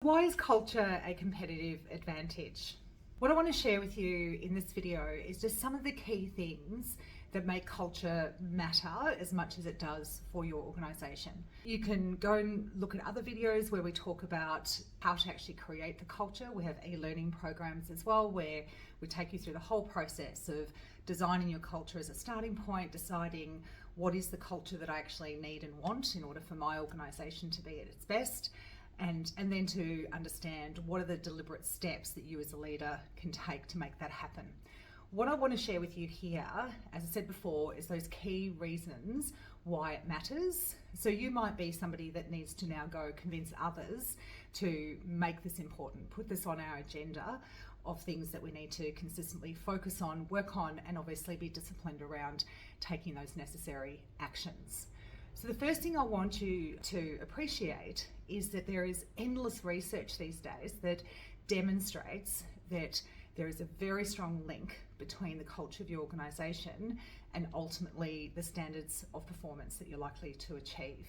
Why is culture a competitive advantage? What I want to share with you in this video is just some of the key things that make culture matter as much as it does for your organization. You can go and look at other videos where we talk about how to actually create the culture. We have e-learning programs as well where we take you through the whole process of designing your culture as a starting point, deciding what is the culture that I actually need and want in order for my organization to be at its best. And then to understand what are the deliberate steps that you as a leader can take to make that happen. What I want to share with you here, as I said before, is those key reasons why it matters. So you might be somebody that needs to now go convince others to make this important, put this on our agenda of things that we need to consistently focus on, work on, and obviously be disciplined around taking those necessary actions. So the first thing I want you to appreciate is that there is endless research these days that demonstrates that there is a very strong link between the culture of your organisation and ultimately the standards of performance that you're likely to achieve.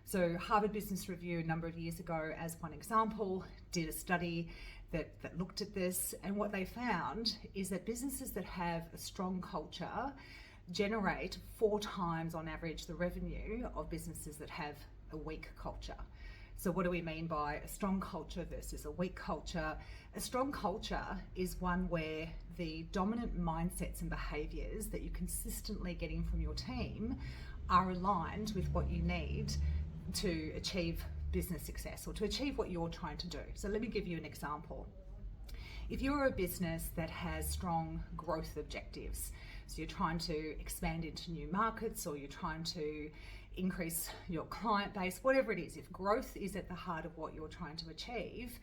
So Harvard Business Review a number of years ago, as one example, did a study that looked at this, and what they found is that businesses that have a strong culture generate 4 times on average the revenue of businesses that have a weak culture. So what do we mean by a strong culture versus a weak culture? A strong culture is one where the dominant mindsets and behaviours that you're consistently getting from your team are aligned with what you need to achieve business success or to achieve what you're trying to do. So let me give you an example. If you're a business that has strong growth objectives, so you're trying to expand into new markets or you're trying to increase your client base, whatever it is, if growth is at the heart of what you're trying to achieve,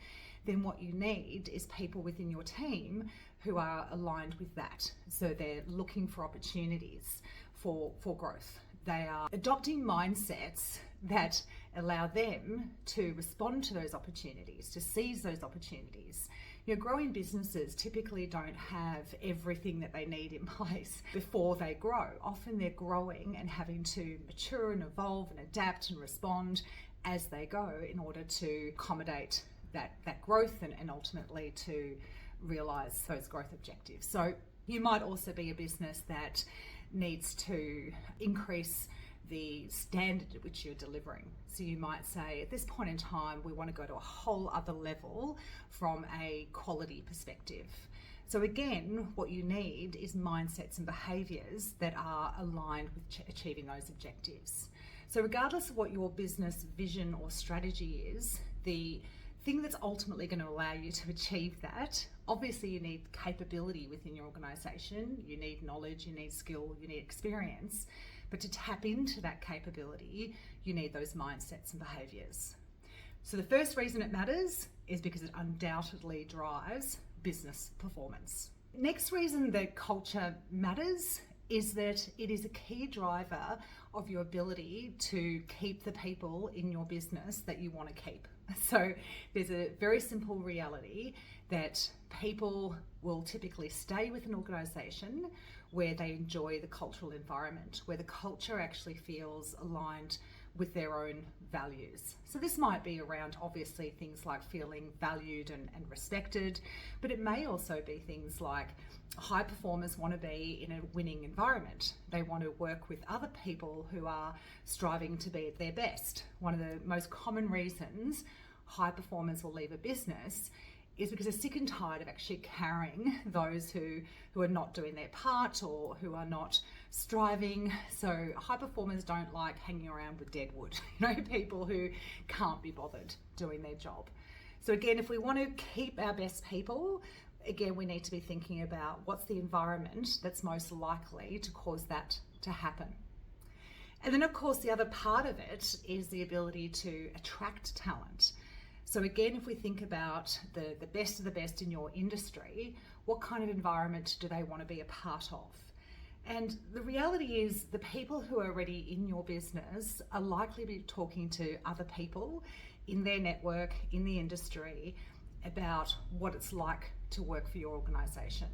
then what you need is people within your team who are aligned with that. So they're looking for opportunities for growth. They are adopting mindsets that allow them to respond to those opportunities, to seize those opportunities. You know, growing businesses typically don't have everything that they need in place before they grow. Often they're growing and having to mature and evolve and adapt and respond as they go in order to accommodate that growth and ultimately to realise those growth objectives. So you might also be a business that needs to increase the standard at which you're delivering. So you might say, at this point in time, we want to go to a whole other level from a quality perspective. So again, what you need is mindsets and behaviours that are aligned with achieving those objectives. So regardless of what your business vision or strategy is, the thing that's ultimately going to allow you to achieve that, obviously you need capability within your organisation, you need knowledge, you need skill, you need experience. But to tap into that capability, you need those mindsets and behaviours. So the first reason it matters is because it undoubtedly drives business performance. Next reason that culture matters is that it is a key driver of your ability to keep the people in your business that you want to keep. So there's a very simple reality that people will typically stay with an organisation where they enjoy the cultural environment, where the culture actually feels aligned with their own values. So this might be around obviously things like feeling valued and respected, but it may also be things like high performers want to be in a winning environment. They want to work with other people who are striving to be at their best. One of the most common reasons high performers will leave a business is because they're sick and tired of actually carrying those who are not doing their part or who are not striving. So high performers don't like hanging around with dead wood, people who can't be bothered doing their job. So again, if we want to keep our best people, again, we need to be thinking about what's the environment that's most likely to cause that to happen. And then of course, the other part of it is the ability to attract talent. So again, if we think about the best of the best in your industry, what kind of environment do they want to be a part of? And the reality is the people who are already in your business are likely to be talking to other people in their network, in the industry, about what it's like to work for your organisation.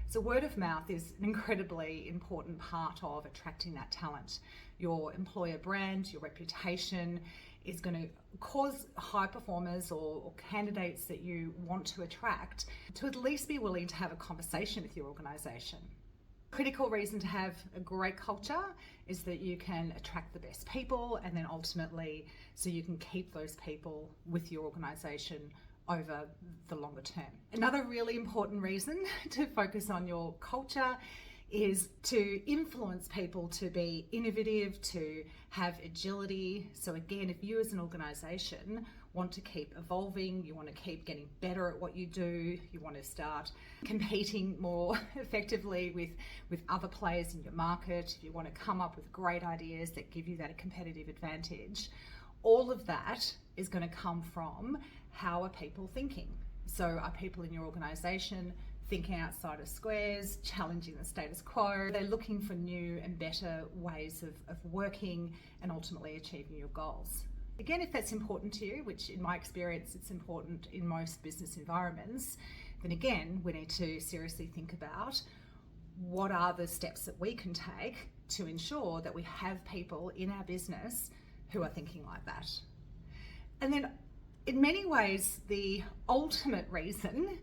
So word of mouth is an incredibly important part of attracting that talent. your employer brand, your reputation is going to cause high performers or candidates that you want to attract to at least be willing to have a conversation with your organisation. Critical reason to have a great culture is that you can attract the best people, and then ultimately so you can keep those people with your organisation over the longer term. Another really important reason to focus on your culture is to influence people to be innovative, to have agility. So again, if you as an organisation want to keep evolving, you want to keep getting better at what you do, you want to start competing more effectively with other players in your market, if you want to come up with great ideas that give you that competitive advantage, all of that is going to come from how are people thinking. So are people in your organisation thinking outside of squares, challenging the status quo? They're looking for new and better ways of working and ultimately achieving your goals. Again, if that's important to you, which in my experience it's important in most business environments, then again, we need to seriously think about what are the steps that we can take to ensure that we have people in our business who are thinking like that. And then in many ways, the ultimate reason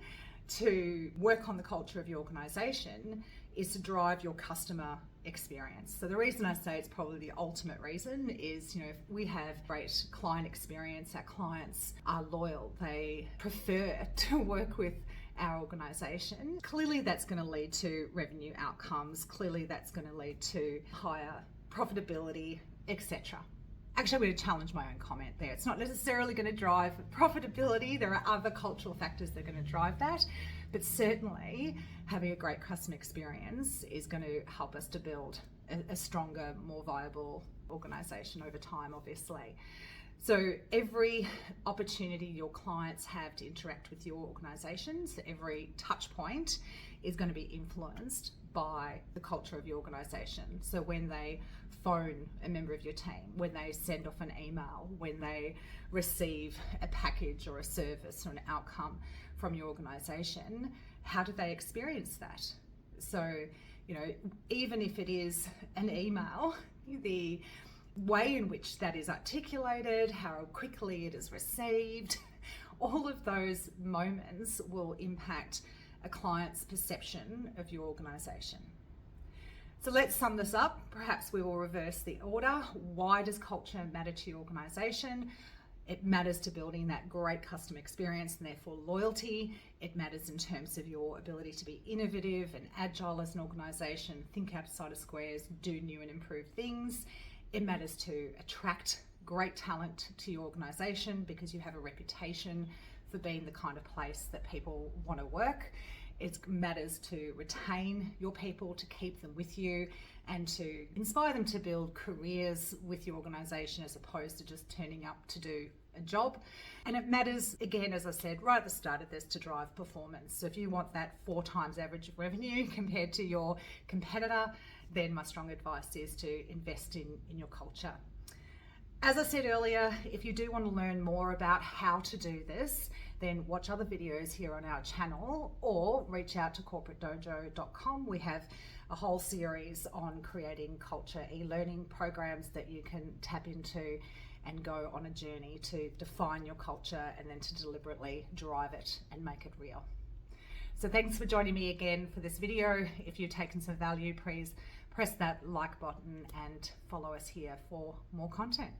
to work on the culture of your organisation is to drive your customer experience. So the reason I say it's probably the ultimate reason is, if we have great client experience, our clients are loyal, they prefer to work with our organisation, clearly that's going to lead to revenue outcomes, clearly that's going to lead to higher profitability, etc. Actually, I'm going to challenge my own comment there. It's not necessarily going to drive profitability. There are other cultural factors that are going to drive that. But certainly, having a great customer experience is going to help us to build a stronger, more viable organisation over time, obviously. So every opportunity your clients have to interact with your organisations, every touch point is going to be influenced by the culture of your organisation. So when they phone a member of your team, when they send off an email, when they receive a package or a service or an outcome from your organisation, how do they experience that? So, even if it is an email, the way in which that is articulated, how quickly it is received, all of those moments will impact a client's perception of your organisation. So let's sum this up. Perhaps we will reverse the order. Why does culture matter to your organisation? It matters to building that great customer experience and therefore loyalty. It matters in terms of your ability to be innovative and agile as an organisation, think outside of squares, do new and improved things. It matters to attract great talent to your organisation because you have a reputation for being the kind of place that people want to work. It matters to retain your people, to keep them with you, and to inspire them to build careers with your organisation as opposed to just turning up to do a job. And it matters, again, as I said right at the start of this, to drive performance. So if you want that 4 times average of revenue compared to your competitor, then my strong advice is to invest in your culture. As I said earlier, if you do want to learn more about how to do this, then watch other videos here on our channel or reach out to corporatedojo.com. We have a whole series on creating culture e-learning programs that you can tap into and go on a journey to define your culture and then to deliberately drive it and make it real. So thanks for joining me again for this video. If you've taken some value, please press that like button and follow us here for more content.